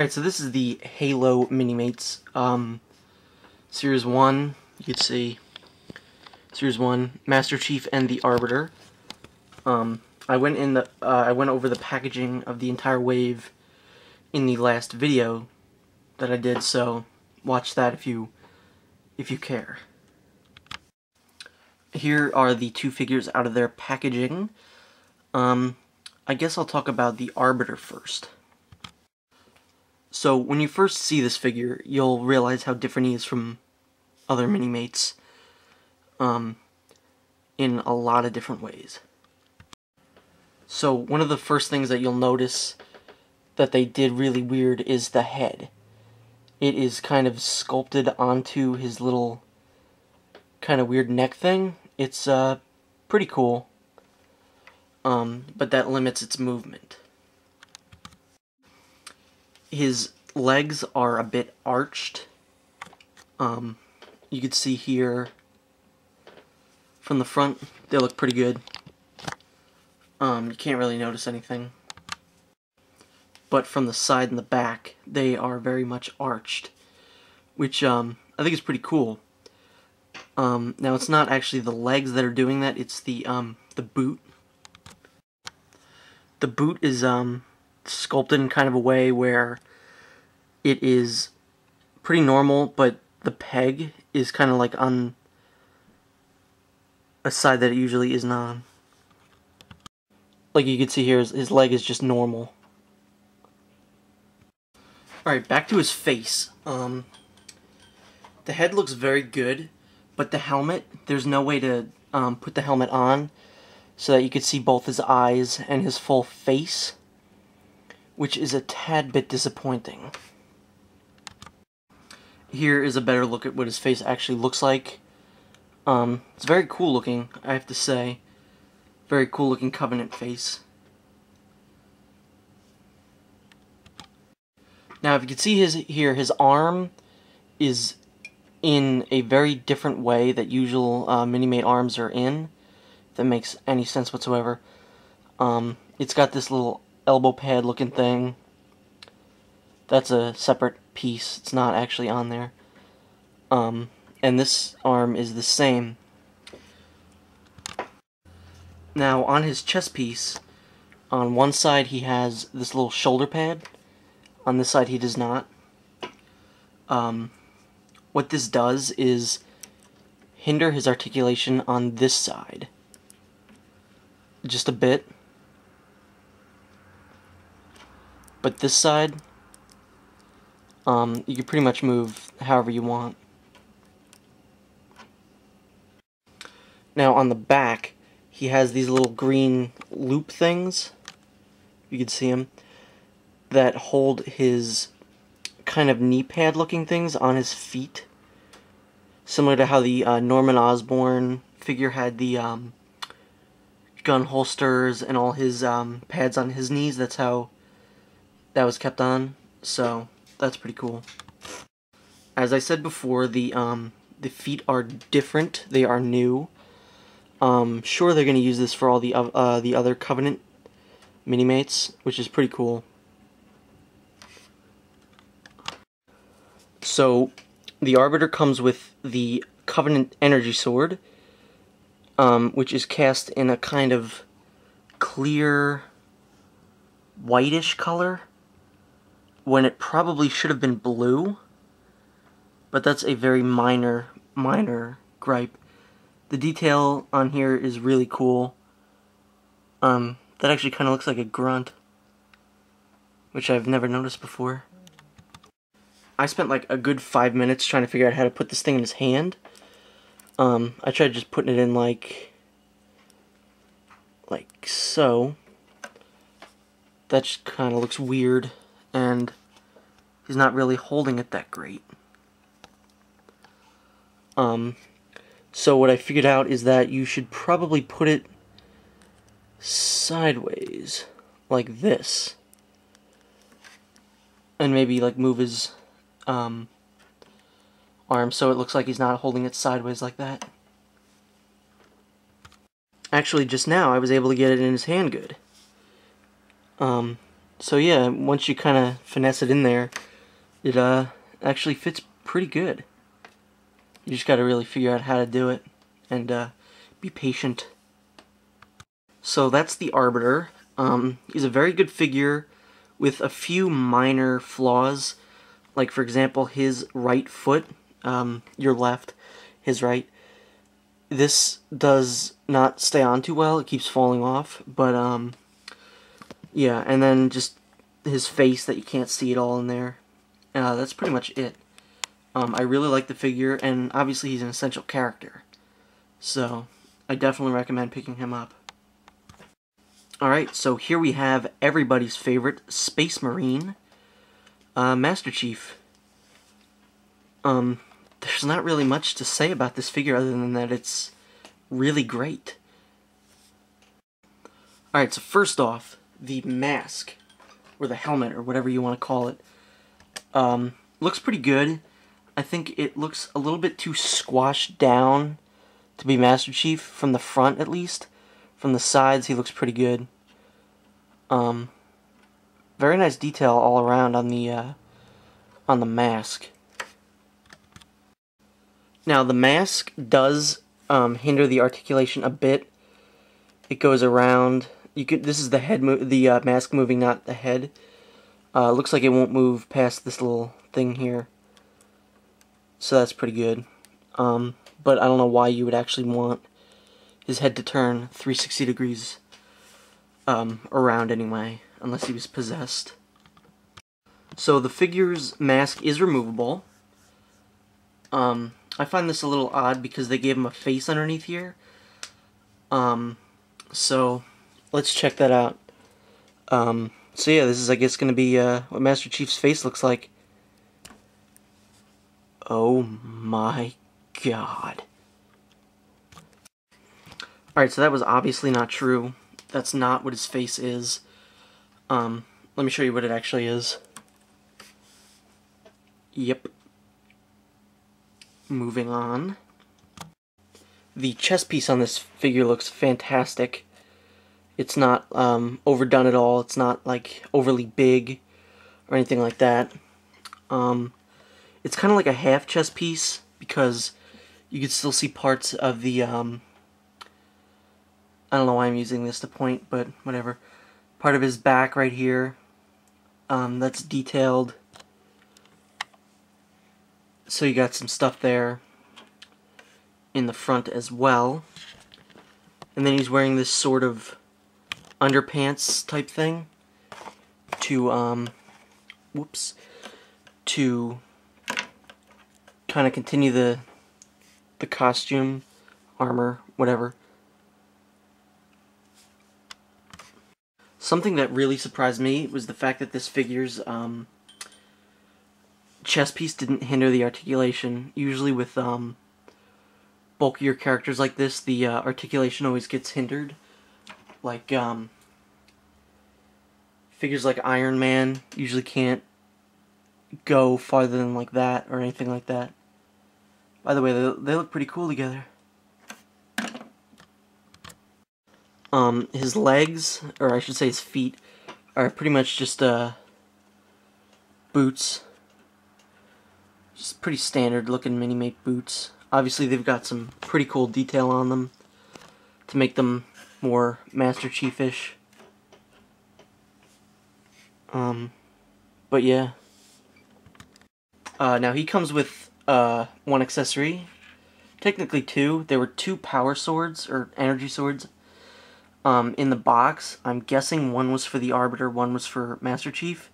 Alright, so this is the Halo Minimates, Series 1, you can see, Series 1, Master Chief and the Arbiter. I went over the packaging of the entire wave in the last video that I did, so watch that if you care. Here are the two figures out of their packaging. I guess I'll talk about the Arbiter first. So when you first see this figure, you'll realize how different he is from other Minimates in a lot of different ways. So one of the first things that you'll notice that they did really weird is the head. It is kind of sculpted onto his little kind of weird neck thing. It's pretty cool, but that limits its movement. His legs are a bit arched. You can see here from the front, they look pretty good. You can't really notice anything. But from the side and the back, they are very much arched, which I think is pretty cool. Now it's not actually the legs that are doing that, it's the boot. The boot is sculpted in kind of a way where it is pretty normal, but the peg is kind of like on a side that it usually isn't on. Like you can see here, his leg is just normal. Alright, back to his face. The head looks very good, but the helmet, there's no way to put the helmet on so that you could see both his eyes and his full face, which is a tad bit disappointing. Here is a better look at what his face actually looks like. It's very cool looking, I have to say. Very cool looking Covenant face. Now if you can see his arm is in a very different way that usual Minimate arms are in, if that makes any sense whatsoever. It's got this little elbow pad looking thing. That's a separate piece, it's not actually on there. And this arm is the same. Now on his chest piece, on one side he has this little shoulder pad, on this side he does not. What this does is hinder his articulation on this side. Just a bit. But this side, you can pretty much move however you want. Now on the back, he has these little green loop things, you can see them, that hold his kind of knee pad looking things on his feet. Similar to how the Norman Osborn figure had the gun holsters and all his pads on his knees. That's how that was kept on. So that's pretty cool. As I said before, the feet are different. They are new. Sure, they're going to use this for all the other Covenant Minimates, which is pretty cool. So, the Arbiter comes with the Covenant Energy Sword, which is cast in a kind of clear, whitish color, when it probably should have been blue, but that's a very minor gripe. The detail on here is really cool. That actually kind of looks like a grunt, which I've never noticed before. I spent like a good 5 minutes trying to figure out how to put this thing in his hand. I tried just putting it in like so. That just kind of looks weird, and he's not really holding it that great. So what I figured out is that you should probably put it sideways, like this. And maybe like move his arm so it looks like he's not holding it sideways like that. Actually, just now I was able to get it in his hand good. So yeah, once you kind of finesse it in there, it actually fits pretty good. You just got to really figure out how to do it and be patient. So that's the Arbiter. He's a very good figure with a few minor flaws. Like, for example, his right foot, your left, his right. This does not stay on too well. It keeps falling off. But, yeah, and then just his face that you can't see it all in there. That's pretty much it. I really like the figure, and obviously he's an essential character. So, I definitely recommend picking him up. Alright, so here we have everybody's favorite Space Marine, Master Chief. There's not really much to say about this figure other than that it's really great. Alright, so first off, the mask, or the helmet, or whatever you want to call it, looks pretty good. I think it looks a little bit too squashed down to be Master Chief, from the front at least. From the sides, he looks pretty good. Very nice detail all around on the mask. Now the mask does hinder the articulation a bit. It goes around. This is the head, the mask moving, not the head. Looks like it won't move past this little thing here, so that's pretty good. But I don't know why you would actually want his head to turn 360 degrees around anyway, unless he was possessed. So the figure's mask is removable. I find this a little odd because they gave him a face underneath here. So let's check that out. So yeah, this is, I guess, going to be what Master Chief's face looks like. Oh my god. Alright, so that was obviously not true. That's not what his face is. Let me show you what it actually is. Yep. Moving on. The chest piece on this figure looks fantastic. It's not overdone at all. It's not like overly big or anything like that. It's kind of like a half chest piece because you can still see parts of the I don't know why I'm using this to point, but whatever. Part of his back right here. That's detailed. So you got some stuff there in the front as well. And then he's wearing this sort of underpants type thing to to kind of continue the costume, armor, whatever. Something that really surprised me was the fact that this figure's chest piece didn't hinder the articulation. Usually with bulkier characters like this, the articulation always gets hindered. Like figures like Iron Man usually can't go farther than like that or anything like that. By the way, they look pretty cool together. His legs, or I should say his feet, are pretty much just boots. Just pretty standard looking Minimate boots. Obviously they've got some pretty cool detail on them to make them more Master Chief-ish. But yeah. Now he comes with one accessory. Technically two. There were two power swords, or energy swords, in the box. I'm guessing one was for the Arbiter, one was for Master Chief,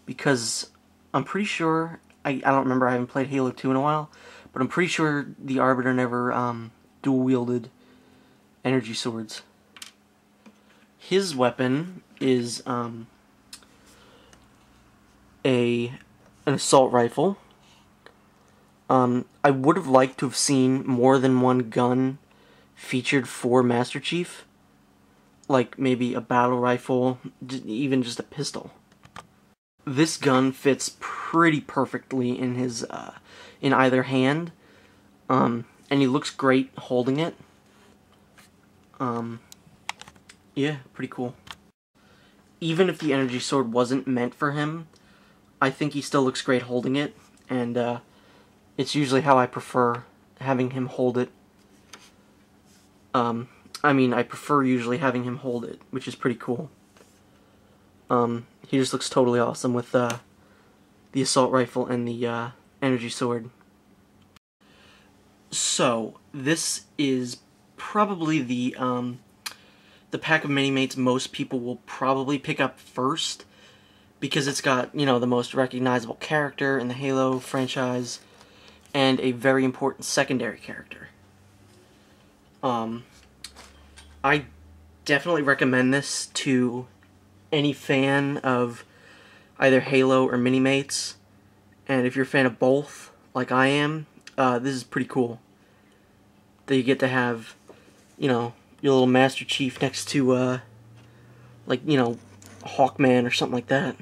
because I'm pretty sure, I don't remember, I haven't played Halo 2 in a while, but I'm pretty sure the Arbiter never dual-wielded energy swords. His weapon is an assault rifle. I would have liked to have seen more than one gun featured for Master Chief. Like maybe a battle rifle, even just a pistol. This gun fits pretty perfectly in his in either hand, and he looks great holding it. Yeah, pretty cool. even if the energy sword wasn't meant for him, I think he still looks great holding it, and it's usually how I prefer having him hold it. I prefer usually having him hold it, which is pretty cool. He just looks totally awesome with the assault rifle and the energy sword. So, this is probably the pack of Minimates most people will probably pick up first, because it's got, you know, the most recognizable character in the Halo franchise, and a very important secondary character. I definitely recommend this to any fan of either Halo or Minimates, and if you're a fan of both, like I am, this is pretty cool. That you get to have, you know, your little Master Chief next to, like, you know, Hawkman or something like that.